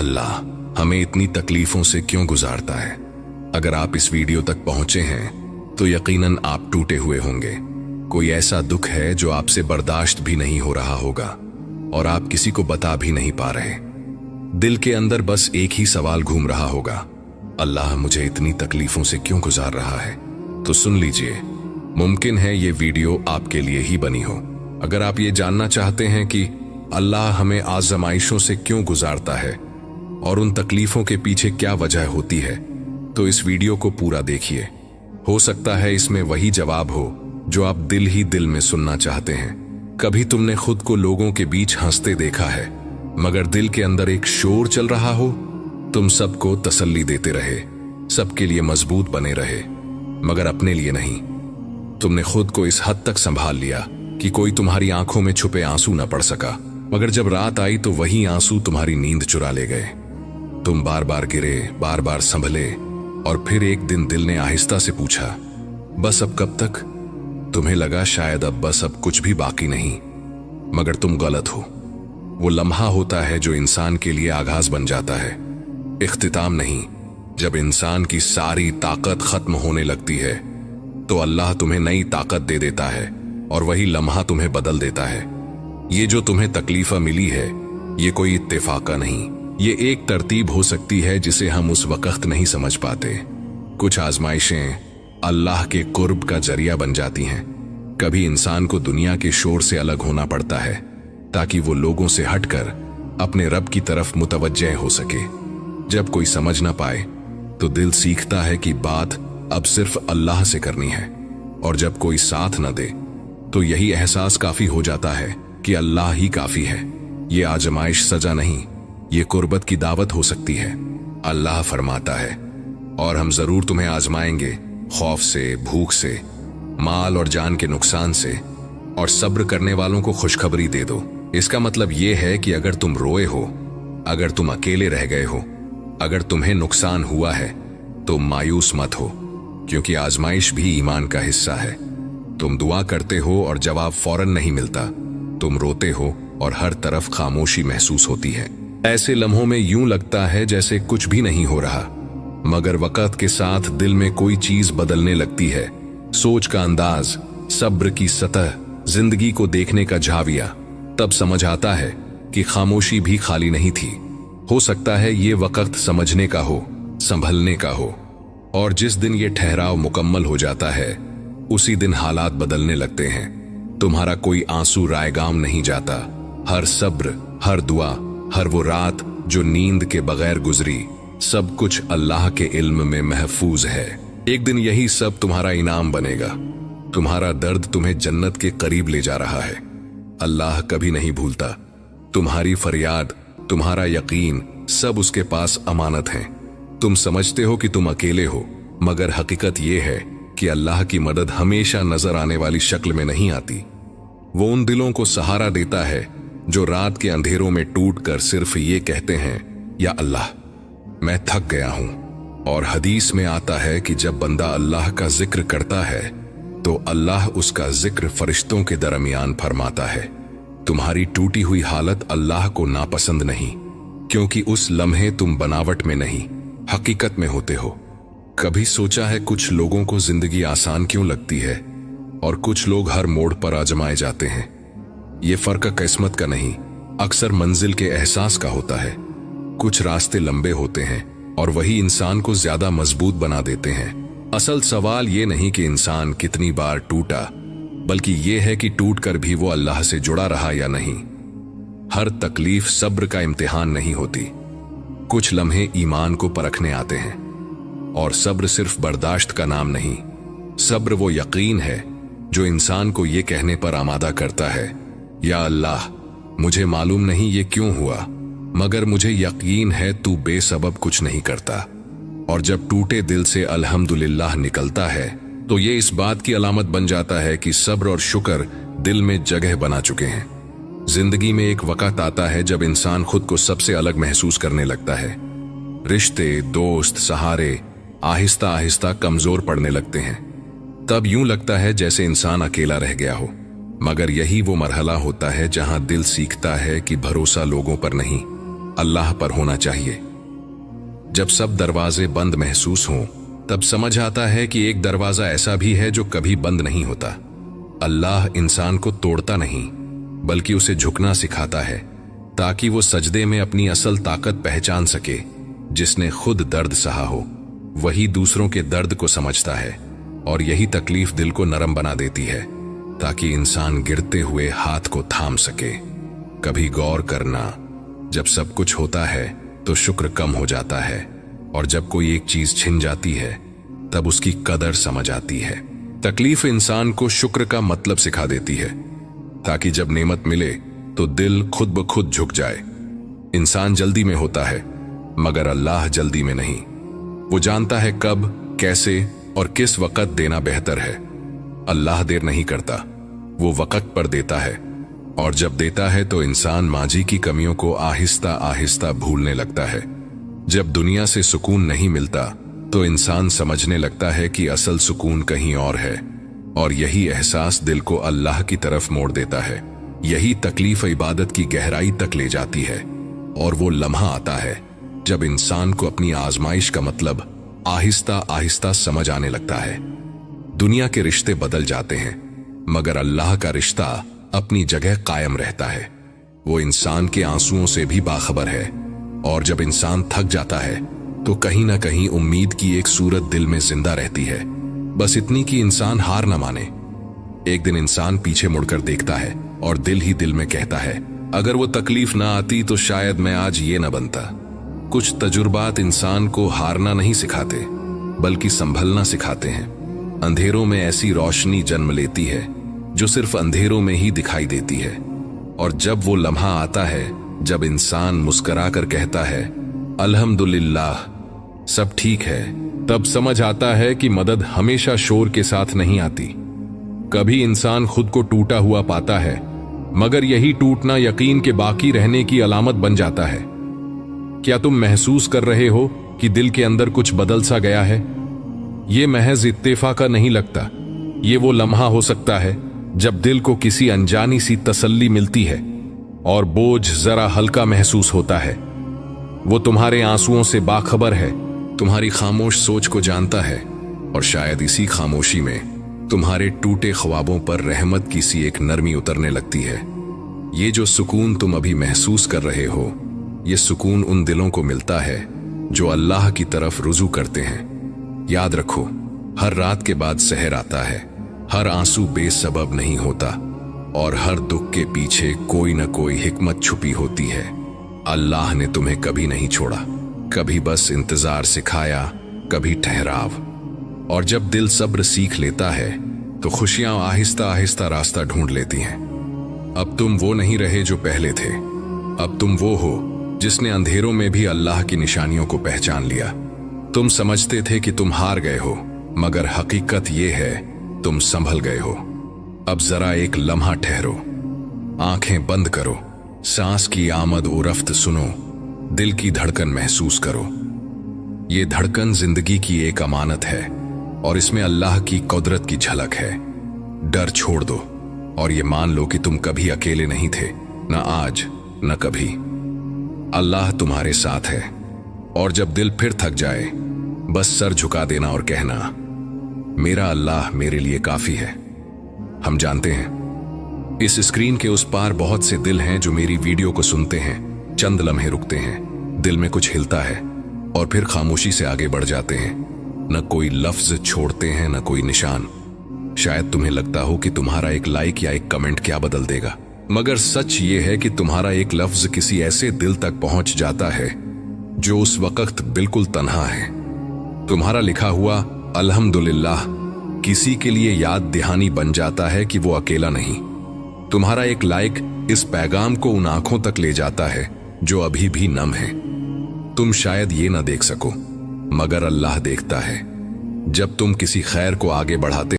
अल्लाह हमें इतनी तकलीफों से क्यों गुजारता है? अगर आप इस वीडियो तक पहुंचे हैं तो यकीनन आप टूटे हुए होंगे। कोई ऐसा दुख है जो आपसे बर्दाश्त भी नहीं हो रहा होगा और आप किसी को बता भी नहीं पा रहे। दिल के अंदर बस एक ही सवाल घूम रहा होगा, अल्लाह मुझे इतनी तकलीफों से क्यों गुजार रहा है? तो सुन लीजिए, मुमकिन है ये वीडियो आपके लिए ही बनी हो। अगर आप ये जानना चाहते हैं कि अल्लाह हमें आजमाइशों से क्यों गुजारता है और उन तकलीफों के पीछे क्या वजह होती है, तो इस वीडियो को पूरा देखिए। हो सकता है इसमें वही जवाब हो जो आप दिल ही दिल में सुनना चाहते हैं। कभी तुमने खुद को लोगों के बीच हंसते देखा है, मगर दिल के अंदर एक शोर चल रहा हो? तुम सबको तसल्ली देते रहे, सबके लिए मजबूत बने रहे, मगर अपने लिए नहीं। तुमने खुद को इस हद तक संभाल लिया कि कोई तुम्हारी आंखों में छुपे आंसू न पड़ सका, मगर जब रात आई तो वही आंसू तुम्हारी नींद चुरा ले गए। तुम बार बार गिरे, बार बार संभले, और फिर एक दिन दिल ने आहिस्ता से पूछा, बस अब कब तक? तुम्हें लगा शायद अब बस अब कुछ भी बाकी नहीं, मगर तुम गलत हो। वो लम्हा होता है जो इंसान के लिए आगाज बन जाता है, इख्तिताम नहीं। जब इंसान की सारी ताकत खत्म होने लगती है तो अल्लाह तुम्हें नई ताकत दे देता है और वही लम्हा तुम्हें बदल देता है। ये जो तुम्हें तकलीफा मिली है, ये कोई इत्तेफाका नहीं, ये एक तरतीब हो सकती है जिसे हम उस वक्त नहीं समझ पाते। कुछ आजमाइशें अल्लाह के कुर्ब का जरिया बन जाती हैं। कभी इंसान को दुनिया के शोर से अलग होना पड़ता है ताकि वो लोगों से हटकर अपने रब की तरफ मुतवज्जह हो सके। जब कोई समझ ना पाए तो दिल सीखता है कि बात अब सिर्फ अल्लाह से करनी है, और जब कोई साथ न दे तो यही एहसास काफी हो जाता है कि अल्लाह ही काफी है। ये आजमाइश सजा नहीं, ये कुर्बत की दावत हो सकती है। अल्लाह फरमाता है, और हम जरूर तुम्हें आजमाएंगे, खौफ से, भूख से, माल और जान के नुकसान से, और सब्र करने वालों को खुशखबरी दे दो। इसका मतलब ये है कि अगर तुम रोए हो, अगर तुम अकेले रह गए हो, अगर तुम्हें नुकसान हुआ है तो मायूस मत हो, क्योंकि आजमाइश भी ईमान का हिस्सा है। तुम दुआ करते हो और जवाब फौरन नहीं मिलता, तुम रोते हो और हर तरफ खामोशी महसूस होती है। ऐसे लम्हों में यूं लगता है जैसे कुछ भी नहीं हो रहा, मगर वक्त के साथ दिल में कोई चीज बदलने लगती है। सोच का अंदाज, सब्र की सतह, जिंदगी को देखने का झाविया। तब समझ आता है कि खामोशी भी खाली नहीं थी। हो सकता है ये वक्त समझने का हो, संभलने का हो, और जिस दिन ये ठहराव मुकम्मल हो जाता है उसी दिन हालात बदलने लगते हैं। तुम्हारा कोई आंसू रायगाम नहीं जाता। हर सब्र, हर दुआ, हर वो रात जो नींद के बगैर गुजरी, सब कुछ अल्लाह के इल्म में महफूज है। एक दिन यही सब तुम्हारा इनाम बनेगा। तुम्हारा दर्द तुम्हें जन्नत के करीब ले जा रहा है। अल्लाह कभी नहीं भूलता। तुम्हारी फरियाद, तुम्हारा यकीन, सब उसके पास अमानत है। तुम समझते हो कि तुम अकेले हो, मगर हकीकत यह है कि अल्लाह की मदद हमेशा नजर आने वाली शक्ल में नहीं आती। वो उन दिलों को सहारा देता है जो रात के अंधेरों में टूटकर सिर्फ ये कहते हैं, या अल्लाह मैं थक गया हूं। और हदीस में आता है कि जब बंदा अल्लाह का जिक्र करता है तो अल्लाह उसका जिक्र फरिश्तों के दरमियान फरमाता है। तुम्हारी टूटी हुई हालत अल्लाह को नापसंद नहीं, क्योंकि उस लम्हे तुम बनावट में नहीं, हकीकत में होते हो। कभी सोचा है कुछ लोगों को जिंदगी आसान क्यों लगती है और कुछ लोग हर मोड़ पर आजमाए जाते हैं? ये फर्क किस्मत का नहीं, अक्सर मंजिल के एहसास का होता है। कुछ रास्ते लंबे होते हैं और वही इंसान को ज्यादा मजबूत बना देते हैं। असल सवाल ये नहीं कि इंसान कितनी बार टूटा, बल्कि ये है कि टूटकर भी वो अल्लाह से जुड़ा रहा या नहीं। हर तकलीफ सब्र का इम्तिहान नहीं होती। कुछ लम्हे ईमान को परखने आते हैं, और सब्र सिर्फ बर्दाश्त का नाम नहीं। सब्र वो यकीन है जो इंसान को ये कहने पर आमादा करता है, या अल्लाह मुझे मालूम नहीं ये क्यों हुआ, मगर मुझे यकीन है तू बेसबब कुछ नहीं करता। और जब टूटे दिल से अल्हम्दुलिल्लाह निकलता है तो ये इस बात की अलामत बन जाता है कि सब्र और शुक्र दिल में जगह बना चुके हैं। जिंदगी में एक वक्त आता है जब इंसान खुद को सबसे अलग महसूस करने लगता है। रिश्ते, दोस्त, सहारे आहिस्ता आहिस्ता कमजोर पड़ने लगते हैं। तब यूं लगता है जैसे इंसान अकेला रह गया हो, मगर यही वो मरहला होता है जहां दिल सीखता है कि भरोसा लोगों पर नहीं, अल्लाह पर होना चाहिए। जब सब दरवाजे बंद महसूस हों, तब समझ आता है कि एक दरवाजा ऐसा भी है जो कभी बंद नहीं होता। अल्लाह इंसान को तोड़ता नहीं, बल्कि उसे झुकना सिखाता है, ताकि वो सजदे में अपनी असल ताकत पहचान सके। जिसने खुद दर्द सहा हो, वही दूसरों के दर्द को समझता है, और यही तकलीफ दिल को नरम बना देती है, ताकि इंसान गिरते हुए हाथ को थाम सके। कभी गौर करना, जब सब कुछ होता है तो शुक्र कम हो जाता है, और जब कोई एक चीज छिन जाती है तब उसकी कदर समझ आती है। तकलीफ इंसान को शुक्र का मतलब सिखा देती है, ताकि जब नेमत मिले तो दिल खुद ब खुद झुक जाए। इंसान जल्दी में होता है, मगर अल्लाह जल्दी में नहीं। वो जानता है कब, कैसे और किस वक्त देना बेहतर है। अल्लाह देर नहीं करता, वो वक्त पर देता है, और जब देता है तो इंसान माजी की कमियों को आहिस्ता आहिस्ता भूलने लगता है। जब दुनिया से सुकून नहीं मिलता तो इंसान समझने लगता है कि असल सुकून कहीं और है, और यही एहसास दिल को अल्लाह की तरफ मोड़ देता है। यही तकलीफ इबादत की गहराई तक ले जाती है, और वो लम्हा आता है जब इंसान को अपनी आजमाइश का मतलब आहिस्ता आहिस्ता समझ आने लगता है। दुनिया के रिश्ते बदल जाते हैं, मगर अल्लाह का रिश्ता अपनी जगह कायम रहता है। वो इंसान के आंसुओं से भी बाखबर है, और जब इंसान थक जाता है तो कहीं ना कहीं उम्मीद की एक सूरत दिल में जिंदा रहती है, बस इतनी कि इंसान हार न माने। एक दिन इंसान पीछे मुड़कर देखता है, और दिल ही दिल में कहता है, अगर वो तकलीफ ना आती तो शायद मैं आज ये न बनता। कुछ तजुर्बात इंसान को हारना नहीं सिखाते, बल्कि संभलना सिखाते हैं। अंधेरों में ऐसी रोशनी जन्म लेती है जो सिर्फ अंधेरों में ही दिखाई देती है, और जब वो लम्हा आता है जब इंसान मुस्कुराकर कहता है, अल्हम्दुलिल्लाह, सब ठीक है, तब समझ आता है कि मदद हमेशा शोर के साथ नहीं आती। कभी इंसान खुद को टूटा हुआ पाता है, मगर यही टूटना यकीन के बाकी रहने की अलामत बन जाता है। क्या तुम महसूस कर रहे हो कि दिल के अंदर कुछ बदल सा गया है? ये महज इत्तेफाक नहीं लगता। ये वो लम्हा हो सकता है जब दिल को किसी अनजानी सी तसल्ली मिलती है और बोझ जरा हल्का महसूस होता है। वो तुम्हारे आंसुओं से बाखबर है, तुम्हारी खामोश सोच को जानता है, और शायद इसी खामोशी में तुम्हारे टूटे ख्वाबों पर रहमत की सी एक नरमी उतरने लगती है। ये जो सुकून तुम अभी महसूस कर रहे हो, ये सुकून उन दिलों को मिलता है जो अल्लाह की तरफ रुजू करते हैं। याद रखो, हर रात के बाद सहर आता है, हर आंसू बेसबब नहीं होता, और हर दुख के पीछे कोई न कोई हिकमत छुपी होती है। अल्लाह ने तुम्हें कभी नहीं छोड़ा, कभी बस इंतजार सिखाया, कभी ठहराव। और जब दिल सब्र सीख लेता है तो खुशियां आहिस्ता आहिस्ता रास्ता ढूंढ लेती हैं। अब तुम वो नहीं रहे जो पहले थे, अब तुम वो हो जिसने अंधेरों में भी अल्लाह की निशानियों को पहचान लिया। तुम समझते थे कि तुम हार गए हो, मगर हकीकत ये है तुम संभल गए हो। अब जरा एक लम्हा ठहरो, आंखें बंद करो, सांस की आमद और रफ्त सुनो, दिल की धड़कन महसूस करो। ये धड़कन जिंदगी की एक अमानत है, और इसमें अल्लाह की कुदरत की झलक है। डर छोड़ दो और ये मान लो कि तुम कभी अकेले नहीं थे, न आज न कभी। अल्लाह तुम्हारे साथ है, और जब दिल फिर थक जाए बस सर झुका देना और कहना, मेरा अल्लाह मेरे लिए काफी है। हम जानते हैं इस स्क्रीन के उस पार बहुत से दिल हैं जो मेरी वीडियो को सुनते हैं, चंद लम्हे रुकते हैं, दिल में कुछ हिलता है, और फिर खामोशी से आगे बढ़ जाते हैं। न कोई लफ्ज छोड़ते हैं, न कोई निशान। शायद तुम्हें लगता हो कि तुम्हारा एक लाइक या एक कमेंट क्या बदल देगा, मगर सच ये है कि तुम्हारा एक लफ्ज किसी ऐसे दिल तक पहुंच जाता है जो उस वक्त बिल्कुल तन्हा है। तुम्हारा लिखा हुआ अल्हम्दुलिल्लाह किसी के लिए याद दहानी बन जाता है कि वो अकेला नहीं। तुम्हारा एक लाइक इस पैगाम को उन आंखों तक ले जाता है जो अभी भी नम है। तुम शायद ये ना देख सको, मगर अल्लाह देखता है। जब तुम किसी खैर को आगे बढ़ाते